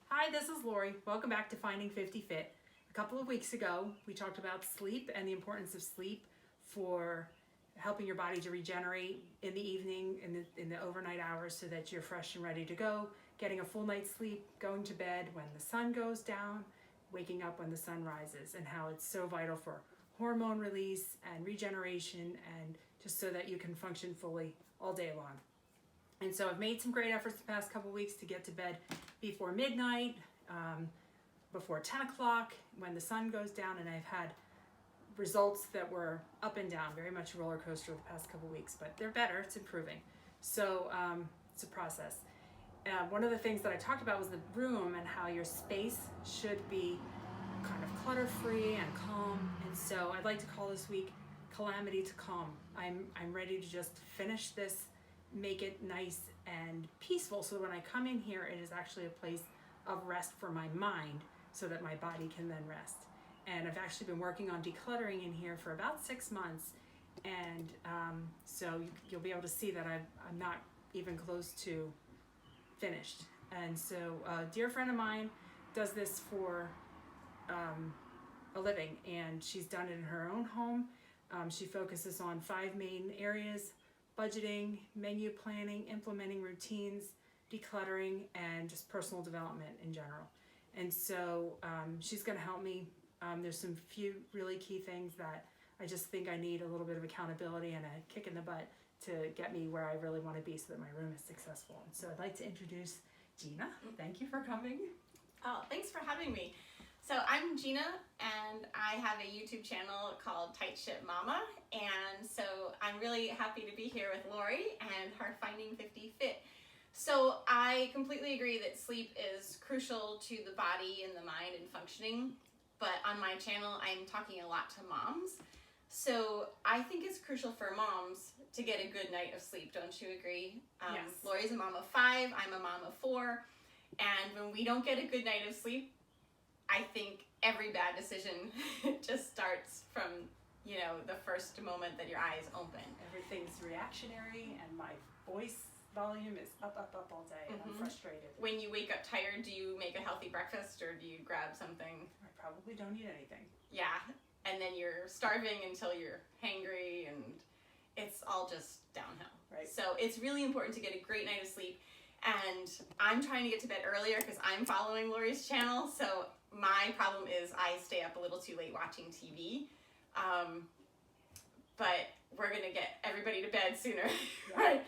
Hi, this is Lori. Welcome back to Finding 50 Fit. A couple of weeks ago, we talked about sleep and the importance of sleep for helping your body to regenerate in the evening, in the overnight hours, so that you're fresh and ready to go, getting a full night's sleep, going to bed when the sun goes down, waking up when the sun rises, and how it's so vital for hormone release and regeneration, and just so that you can function fully all day long. And so I've made some great efforts the past couple weeks to get to bed before midnight, before 10 o'clock when the sun goes down, and I've had results that were up and down, very much a roller coaster the past couple weeks, but they're better, it's improving. So it's a process. One of the things that I talked about was the room and how your space should be kind of clutter-free and calm. And so I'd like to call this week Calamity to Calm. I'm ready to just finish this, make it nice and peaceful, so when I come in here, it is actually a place of rest for my mind, so that my body can then rest. And I've actually been working on decluttering in here for about 6 months, and so you'll be able to see that I'm not even close to finished. And so a dear friend of mine does this for a living, and she's done it in her own home. She focuses on 5 main areas: budgeting, menu planning, implementing routines, decluttering, and just personal development in general. And so she's going to help me. There's some few really key things that I just think I need a little bit of accountability and a kick in the butt to get me where I really want to be, so that my room is successful. And so I'd like to introduce Gina. Thank you for coming. Oh, thanks for having me. So I'm Gina, and I have a YouTube channel called Tight Ship Mama, and so I'm really happy to be here with Lori and her Finding 50 Fit. So I completely agree that sleep is crucial to the body and the mind and functioning, but on my channel I'm talking a lot to moms. So I think it's crucial for moms to get a good night of sleep, don't you agree? Yes. Lori's a mom of 5, I'm a mom of 4, and when we don't get a good night of sleep, I think every bad decision just starts from, the first moment that your eyes open. Everything's reactionary, and my voice volume is up all day, and I'm frustrated. When you wake up tired, do you make a healthy breakfast, or do you grab something? I probably don't eat anything. Yeah, and then you're starving until you're hangry, and it's all just downhill. Right. So it's really important to get a great night of sleep. And I'm trying to get to bed earlier because I'm following Lori's channel. So my problem is I stay up a little too late watching TV. But we're going to get everybody to bed sooner, Yeah. right?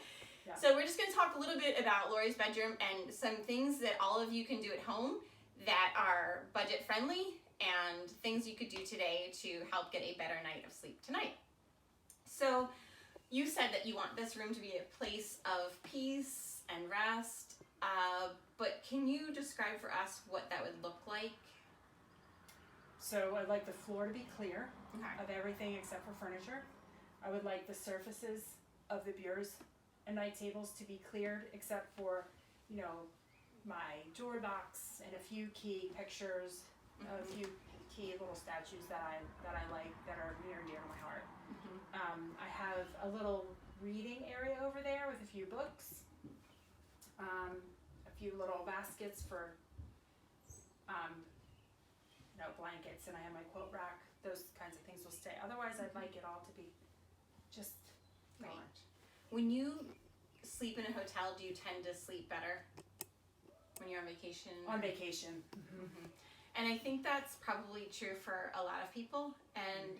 Yeah. So we're just going to talk a little bit about Lori's bedroom and some things that all of you can do at home that are budget friendly, and things you could do today to help get a better night of sleep tonight. So you said that you want this room to be a place of peace and rest, but can you describe for us what that would look like? So I'd like the floor to be clear Okay. of everything except for furniture. I would like the surfaces of the bureaus and night tables to be cleared, except for, my jewelry box and a few key pictures, a few key little statues that I like, that are near and dear to my heart. I have a little reading area over there with a few books, a few little baskets for blankets, and I have my quote rack. Those kinds of things will stay. Otherwise, I'd like it all to be just gone. Right. When you sleep in a hotel, do you tend to sleep better when you're on vacation? On vacation. And I think that's probably true for a lot of people, and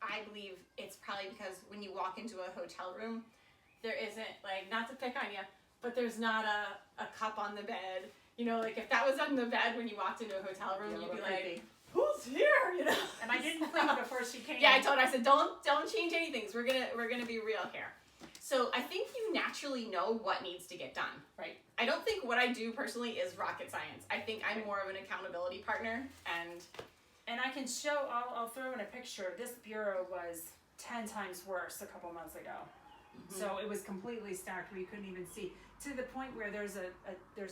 I believe it's probably because when you walk into a hotel room, there isn't, not to pick on you, but there's not a cup on the bed. If that was on the bed when you walked into a hotel room, you'd be like, who's here? And I didn't clean before she came. Yeah, I told her, I said, don't change anything. We're gonna be real here. So I think you naturally know what needs to get done. Right. I don't think what I do personally is rocket science. I think I'm more of an accountability partner, and I can show, I'll throw in a picture. This bureau was 10 times worse a couple months ago. So it was completely stacked where you couldn't even see, to the point where there's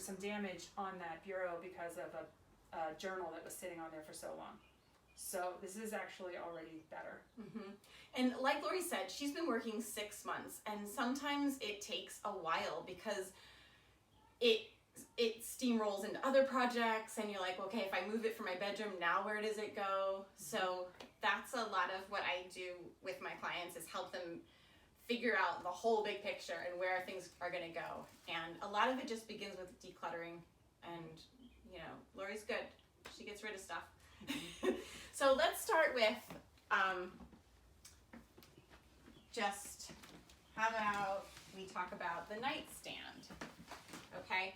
some damage on that bureau because of a journal that was sitting on there for so long. So this is actually already better. And like Lori said, she's been working 6 months, and sometimes it takes a while because it steamrolls into other projects, and you're like, okay, if I move it from my bedroom, now where does it go? So that's a lot of what I do with my clients, is help them figure out the whole big picture and where things are going to go. And a lot of it just begins with decluttering. And, you know, Lori's good. She gets rid of stuff. So let's start with just, how about we talk about the nightstand? Okay,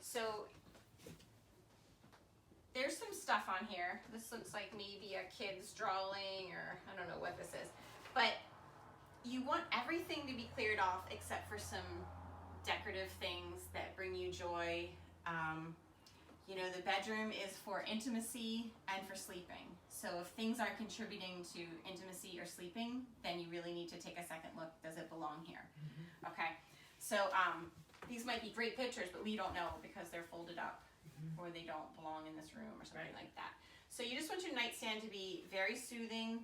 so there's some stuff on here. This looks like maybe a kid's drawing, or I don't know what this is. But you want everything to be cleared off except for some decorative things that bring you joy. You know, the bedroom is for intimacy and for sleeping. So if things aren't contributing to intimacy or sleeping, then you really need to take a second look. Does it belong here? Mm-hmm. Okay. So these might be great pictures, but we don't know because they're folded up, or they don't belong in this room or something like that. So you just want your nightstand to be very soothing.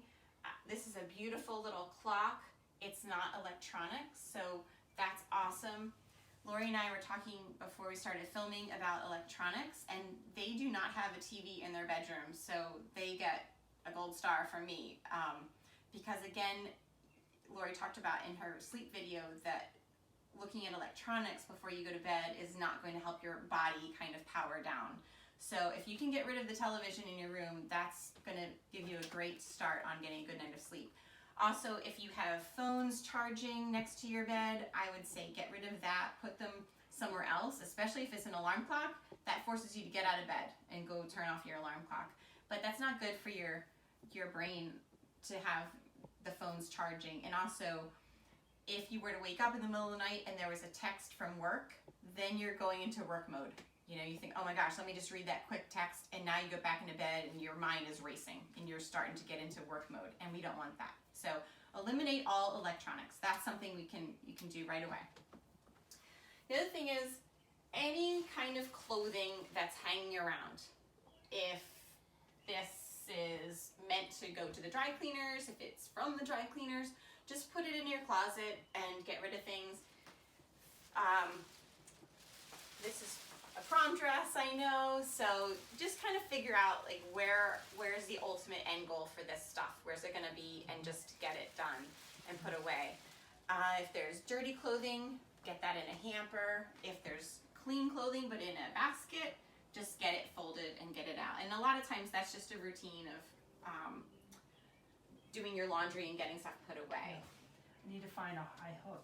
This is a beautiful little clock. It's not electronics, so that's awesome. Lori and I were talking before we started filming about electronics, and they do not have a TV in their bedroom, so they get a gold star from me. Because again, Lori talked about in her sleep video that looking at electronics before you go to bed is not going to help your body kind of power down. So if you can get rid of the television in your room, that's going to give you a great start on getting a good night of sleep. Also, if you have phones charging next to your bed, I would say get rid of that, put them somewhere else, especially if it's an alarm clock. That forces you to get out of bed and go turn off your alarm clock. But that's not good for your brain to have the phones charging. And also, if you were to wake up in the middle of the night and there was a text from work, then you're going into work mode. You know, you think, oh my gosh, let me just read that quick text, and now you go back into bed and your mind is racing and you're starting to get into work mode, and we don't want that. So eliminate all electronics. That's something you can do right away. The other thing is any kind of clothing that's hanging around. If this is meant to go to the dry cleaners, if it's from the dry cleaners, just put it in your closet and get rid of things. This is a prom dress, I know, so just kind of figure out like where's the ultimate end goal for this stuff, where's it going to be, and just get it done and put away. If there's dirty clothing, get that in a hamper. If there's clean clothing but in a basket, just get it folded and get it out. And a lot of times that's just a routine of doing your laundry and getting stuff put away. I need to find a high hook.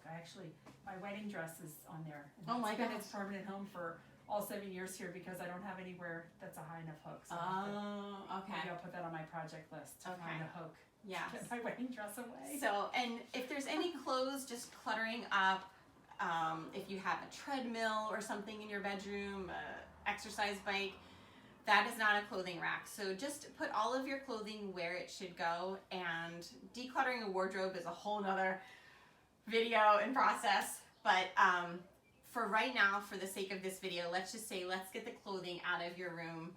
My wedding dress is on there. Oh my God. gosh. It's permanent home for all 7 years here because I don't have anywhere that's a high enough hook. So Okay. maybe I'll put that on my project list to find a hook. Yes. Get my wedding dress away. So, and if there's any clothes just cluttering up, if you have a treadmill or something in your bedroom, exercise bike, that is not a clothing rack. So just put all of your clothing where it should go, and decluttering a wardrobe is a whole nother video and process. But for right now, for the sake of this video, let's just say let's get the clothing out of your room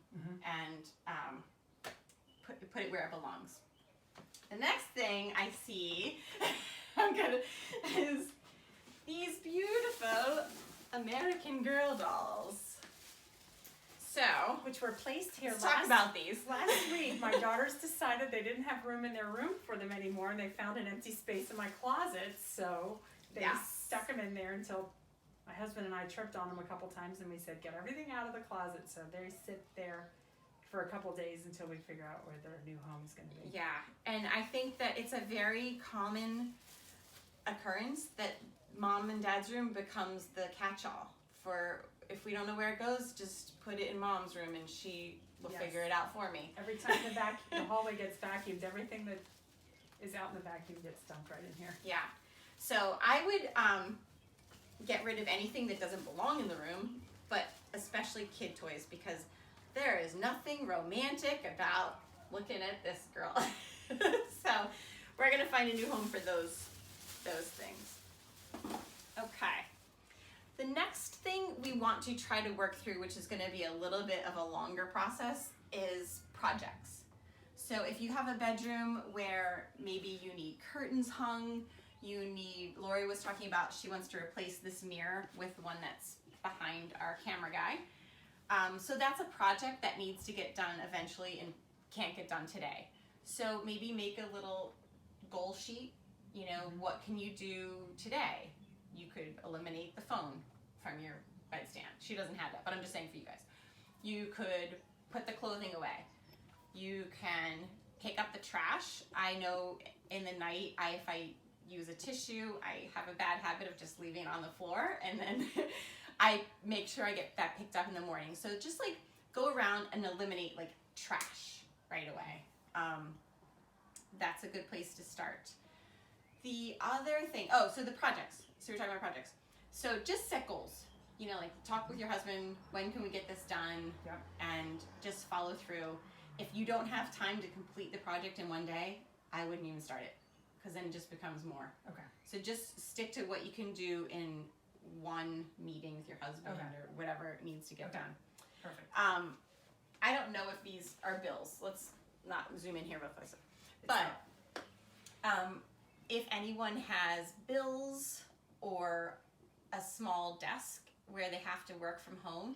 and put it where it belongs. The next thing I see is these beautiful American Girl dolls. So, which were placed here let's talk about these. Last week, my daughters decided they didn't have room in their room for them anymore, and they found an empty space in my closet, so they stuck them in there until my husband and I tripped on them a couple times, and we said, get everything out of the closet. So they sit there for a couple days until we figure out where their new home is going to be. Yeah, and I think that it's a very common occurrence that mom and dad's room becomes the catch-all for, if we don't know where it goes, just put it in mom's room and she will figure it out for me. Every time the hallway gets vacuumed, everything that is out in the vacuum gets dumped right in here. Yeah. So I would get rid of anything that doesn't belong in the room, but especially kid toys, because there is nothing romantic about looking at this girl. So we're gonna find a new home for those things. Okay. The next thing we want to try to work through, which is going to be a little bit of a longer process, is projects. So if you have a bedroom where maybe you need curtains hung, Lori was talking about she wants to replace this mirror with one that's behind our camera guy. So that's a project that needs to get done eventually and can't get done today. So maybe make a little goal sheet, what can you do today? You could eliminate the phone from your bedstand. She doesn't have that, but I'm just saying for you guys. You could put the clothing away. You can pick up the trash. I know in the night, if I use a tissue, I have a bad habit of just leaving it on the floor, and then I make sure I get that picked up in the morning. So just like go around and eliminate like trash right away. That's a good place to start. The other thing, so the projects. So we're talking about projects. So just set goals. Like talk with your husband, when can we get this done? Yep. And just follow through. If you don't have time to complete the project in one day, I wouldn't even start it, because then it just becomes more. Okay. So just stick to what you can do in one meeting with your husband or whatever needs to get done. Perfect. I don't know if these are bills. Let's not zoom in here real quick. But if anyone has bills or a small desk where they have to work from home,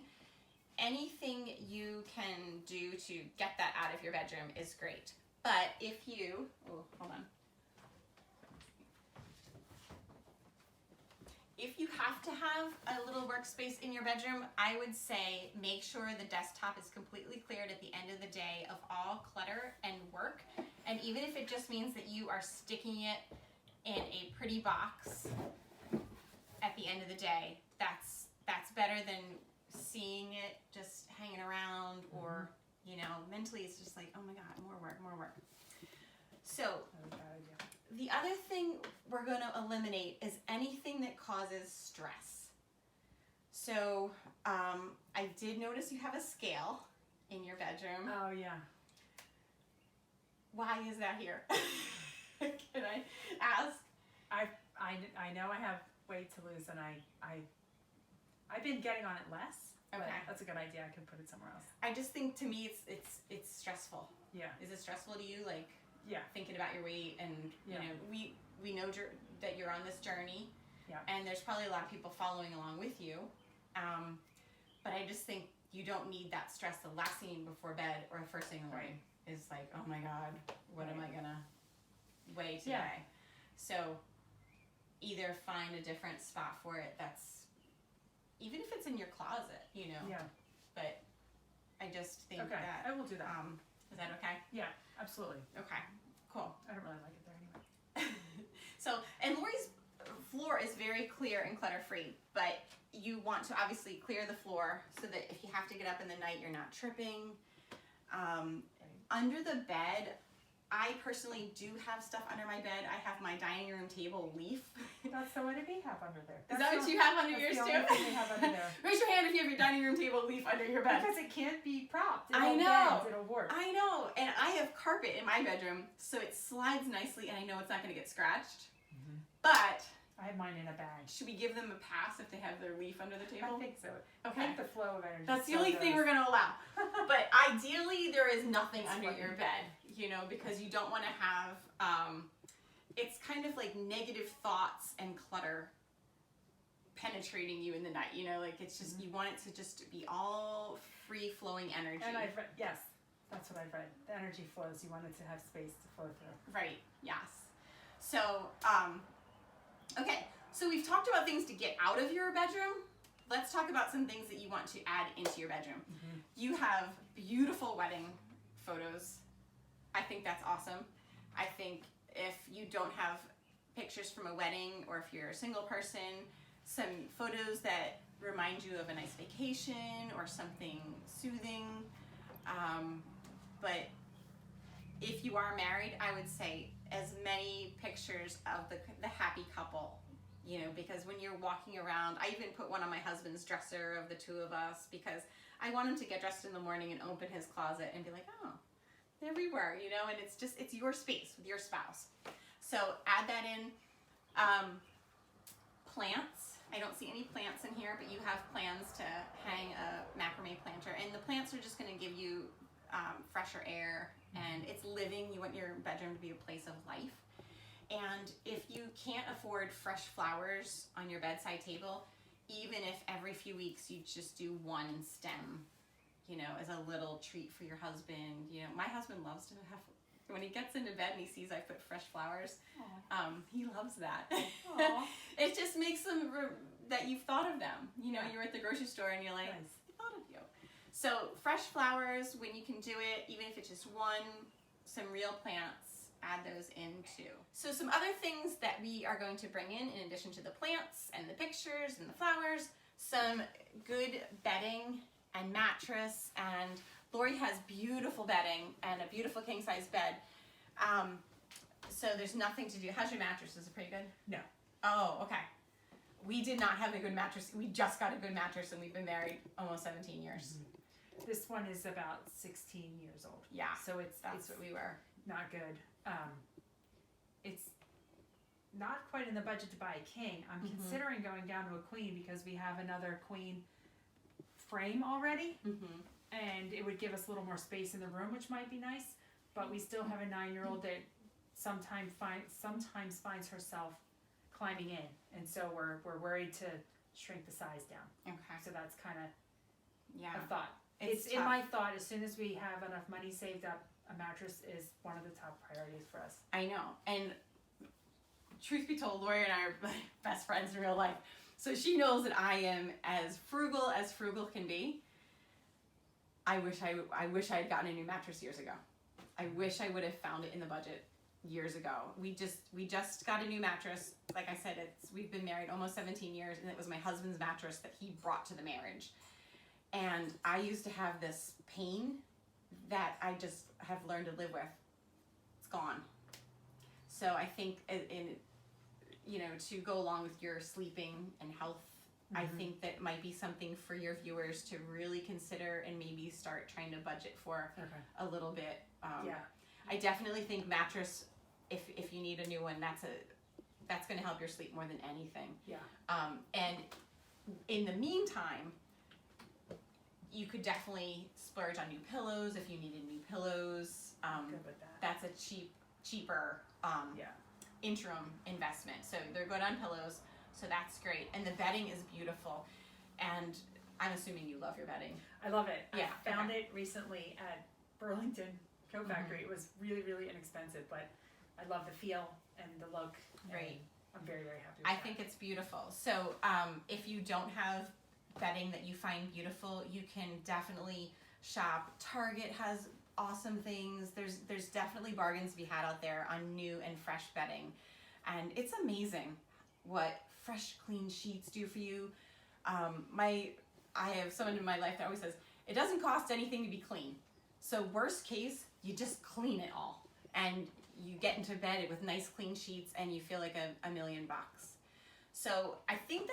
anything you can do to get that out of your bedroom is great. But if you, hold on. If you have to have a little workspace in your bedroom, I would say make sure the desktop is completely cleared at the end of the day of all clutter and work. And even if it just means that you are sticking it in a pretty box at the end of the day, that's better than seeing it just hanging around, or mentally it's just like, oh my god, more work. So the other thing we're going to eliminate is anything that causes stress. So I did notice you have a scale in your bedroom. Oh yeah. Why is that here? Can I ask? I know I have weight to lose, and I've been getting on it less. Okay. But that's a good idea. I could put it somewhere else. I just think, to me, it's stressful. Yeah. Is it stressful to you, like Yeah. thinking about your weight? And we know that you're on this journey. Yeah. And there's probably a lot of people following along with you. But I just think you don't need that stress the last thing before bed or the first thing in the morning is like, oh my god, what am I gonna weigh today? Yeah. So either find a different spot for it that's, even if it's in your closet, Yeah. but I just think Okay. that, I will do that. is that okay? Yeah. Absolutely. Okay, cool. I don't really like it there anyway. So, and Lori's floor is very clear and clutter-free, but you want to obviously clear the floor so that if you have to get up in the night, you're not tripping. Under the bed, I personally do have stuff under my bed. I have my dining room table leaf. That's the one we have under there. Is that what you have under yours too? too? That's the only thing we have under there. Raise your hand if you have your dining room table leaf under your bed. Because it can't be propped. I It'll know. bend, it'll warp. I know, and I have carpet in my bedroom, so it slides nicely, and I know it's not going to get scratched. Mm-hmm. But I have mine in a bag. should we give them a pass if they have their leaf under the table? I think so. Okay. I think the flow of energy. That's the only thing we're going to allow. But ideally, there is nothing under your bed, because you don't want to have, it's kind of like negative thoughts and clutter penetrating you in the night, like it's just, you want it to just be all free-flowing energy. And I've read, yes, that's what I've read. The energy flows. You want it to have space to flow through. Right, yes. So, okay, so we've talked about things to get out of your bedroom. Let's talk about some things that you want to add into your bedroom. Mm-hmm. You have beautiful wedding photos. I think that's awesome. I think if you don't have pictures from a wedding, or if you're a single person, some photos that remind you of a nice vacation or something soothing. But if you are married, I would say as many pictures of the happy couple, because when you're walking around, I even put one on my husband's dresser of the two of us, because I want him to get dressed in the morning and open his closet and be like, oh, there we were, and it's your space with your spouse. So add that in. Plants. I don't see any plants in here, but you have plans to hang a macrame planter, and the plants are just going to give you fresher air, and it's living. You want your bedroom to be a place of life. And if you can't afford fresh flowers on your bedside table, even if every few weeks you just do one stem, you know, as a little treat for your husband. You know, my husband loves to have, when he gets into bed and he sees I put fresh flowers, he loves that. It just makes them that you've thought of them. You know, you're at the grocery store and you're like, Nice. I thought of you. So fresh flowers, when you can do it, even if it's just one, some real plants, add those in too. So some other things that we are going to bring in addition to the plants and the pictures and the flowers, some good bedding and mattress. And Lori has beautiful bedding and a beautiful king size bed. So there's nothing to do. How's your mattress? Is it pretty good? No. Oh, okay. We did not have a good mattress. We just got a good mattress and we've been married almost 17 years. This one is about 16 years old. Yeah. So That's what we were. not good. It's not quite in the budget to buy a king. I'm considering going down to a queen because we have another queen frame already, and it would give us a little more space in the room, which might be nice. But we still have a 9-year-old that sometimes finds herself climbing in, and so we're worried to shrink the size down. Okay. So that's kind of Yeah. a thought. It's in my thought. As soon as we have enough money saved up, a mattress is one of the top priorities for us. I know. And truth be told, Lori and I are best friends in real life. So she knows that I am as frugal can be. I wish I had gotten a new mattress years ago. I wish I would have found it in the budget years ago. We just got a new mattress. Like I said, we've been married almost 17 years, and it was my husband's mattress that he brought to the marriage. And I used to have this pain that I just have learned to live with. It's gone. So I think to go along with your sleeping and health, I think that might be something for your viewers to really consider and maybe start trying to budget for a little bit. I definitely think mattress, if you need a new one, that's going to help your sleep more than anything. Yeah. And in the meantime, you could definitely splurge on new pillows if you needed new pillows. Good with that. That's a cheaper interim investment. So they're good on pillows, so that's great. And the bedding is beautiful. And I'm assuming you love your bedding. I love it. Yeah, I found it recently at Burlington Coat Factory. It was really, really inexpensive, but I love the feel and the look. Right. I'm very, very happy with I that. think it's beautiful. So if you don't have bedding that you find beautiful, you can definitely shop. Target has awesome things. There's definitely bargains to be had out there on new and fresh bedding, and it's amazing what fresh, clean sheets do for you. I have someone in my life that always says it doesn't cost anything to be clean. So worst case, you just clean it all, and you get into bed with nice, clean sheets, and you feel like $1 million. So I think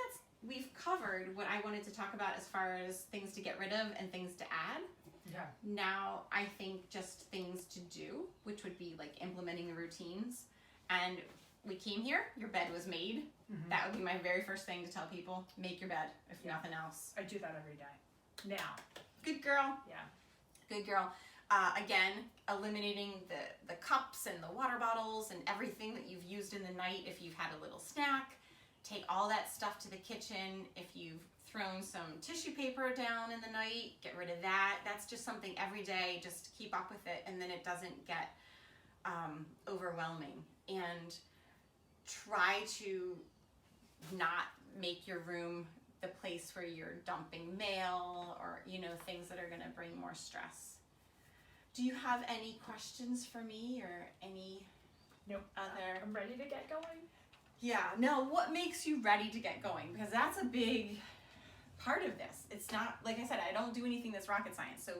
we've covered what I wanted to talk about as far as things to get rid of and things to add. Yeah. Now I think just things to do, which would be like implementing the routines. And we came here, your bed was made. That would be my very first thing to tell people. Make your bed, if nothing else. I do that every day. Now. Good girl. Yeah. Good girl. Again, eliminating the cups and the water bottles and everything that you've used in the night. If you've had a little snack, take all that stuff to the kitchen. If you've thrown some tissue paper down in the night, get rid of that. That's just something every day, just keep up with it, and then it doesn't get overwhelming. And try to not make your room the place where you're dumping mail or, things that are going to bring more stress. Do you have any questions for me or any other? I'm ready to get going. Yeah, no, what makes you ready to get going? Because that's a big part of this. It's not, like I said, I don't do anything that's rocket science. So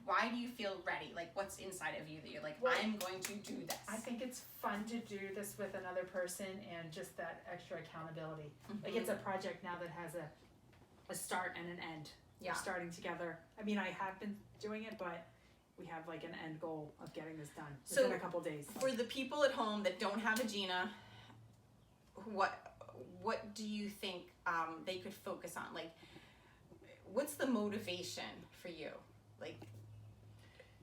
why do you feel ready? Like, what's inside of you that you're like, I'm going to do this? I think it's fun to do this with another person and just that extra accountability. Like, it's a project now that has a start and an end. Yeah. We're starting together. I mean, I have been doing it, but we have like an end goal of getting this done within a couple days. For the people at home that don't have a Gina, what do you think they could focus on? Like, what's the motivation for you? Like,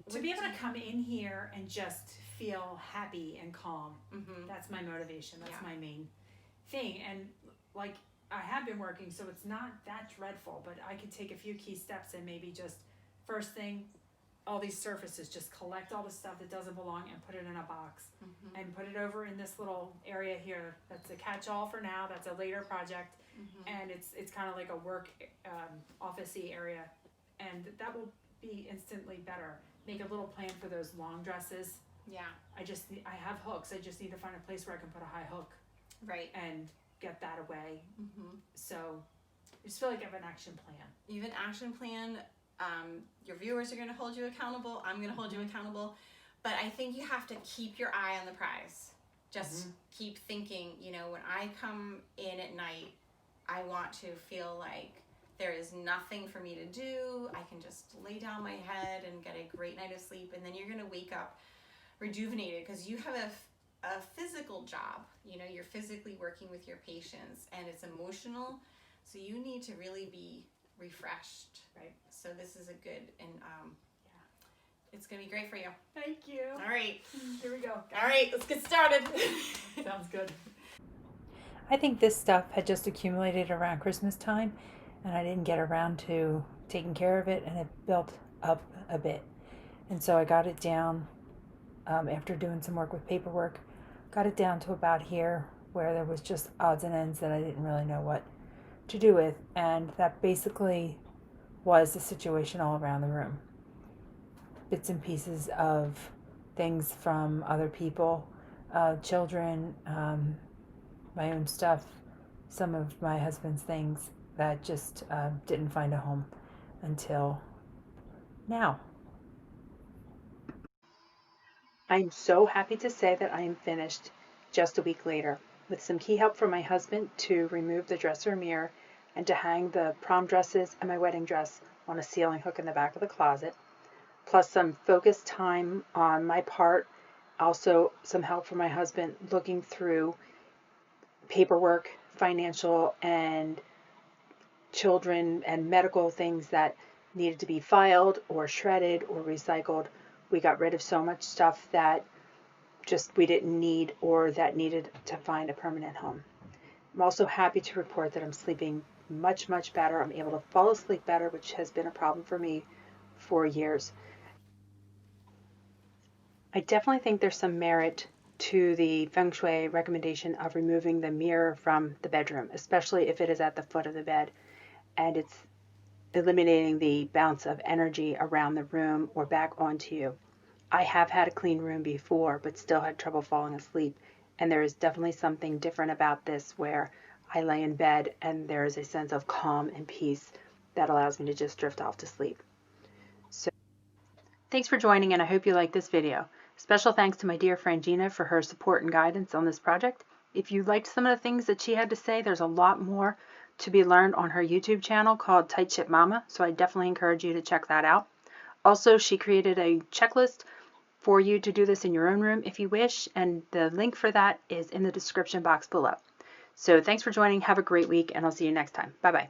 to be able to come in here and just feel happy and calm. Mm-hmm. That's my motivation. That's Yeah. my main thing. And like, I have been working, so it's not that dreadful, but I could take a few key steps and maybe just first thing, all these surfaces, just collect all the stuff that doesn't belong and put it in a box Mm-hmm. and put it over in this little area here. That's a catch-all for now. That's a later project. Mm-hmm. And it's kind of like a work office-y area, and that will be instantly better. Make a little plan for those long dresses. Yeah. I have hooks. I just need to find a place where I can put a high hook Right. and get that away. Mm-hmm. So I just feel like I have an action plan. You have an action plan. Your viewers are going to hold you accountable. I'm going to hold you accountable. But I think you have to keep your eye on the prize. Just keep thinking, you know, when I come in at night, I want to feel like there is nothing for me to do. I can just lay down my head and get a great night of sleep. And then you're going to wake up rejuvenated because you have a physical job. You know, you're physically working with your patients, and it's emotional. So you need to really be refreshed. Right. So this is a good, and it's going to be great for you. Thank you. All right. Here we go. All right, let's get started. Sounds good. I think this stuff had just accumulated around Christmas time, and I didn't get around to taking care of it, and it built up a bit. And so I got it down after doing some work with paperwork, got it down to about here where there was just odds and ends that I didn't really know what to do with. And that basically was the situation all around the room. Bits and pieces of things from other people, children, my own stuff, some of my husband's things that just didn't find a home until now. I'm so happy to say that I am finished just a week later, with some key help from my husband to remove the dresser mirror and to hang the prom dresses and my wedding dress on a ceiling hook in the back of the closet, plus some focused time on my part, also some help from my husband looking through paperwork, financial and children and medical things that needed to be filed or shredded or recycled. We got rid of so much stuff that just we didn't need or that needed to find a permanent home. I'm also happy to report that I'm sleeping much, much better. I'm able to fall asleep better, which has been a problem for me for years. I definitely think there's some merit to the feng shui recommendation of removing the mirror from the bedroom, especially if it is at the foot of the bed and it's eliminating the bounce of energy around the room or back onto you. I have had a clean room before, but still had trouble falling asleep, and there is definitely something different about this where I lay in bed and there is a sense of calm and peace that allows me to just drift off to sleep. So, thanks for joining, and I hope you like this video. Special thanks to my dear friend Gina for her support and guidance on this project. If you liked some of the things that she had to say, there's a lot more to be learned on her YouTube channel called Tight Ship Mama, so I definitely encourage you to check that out. Also, she created a checklist for you to do this in your own room if you wish, and the link for that is in the description box below. So thanks for joining. Have a great week, and I'll see you next time. Bye-bye.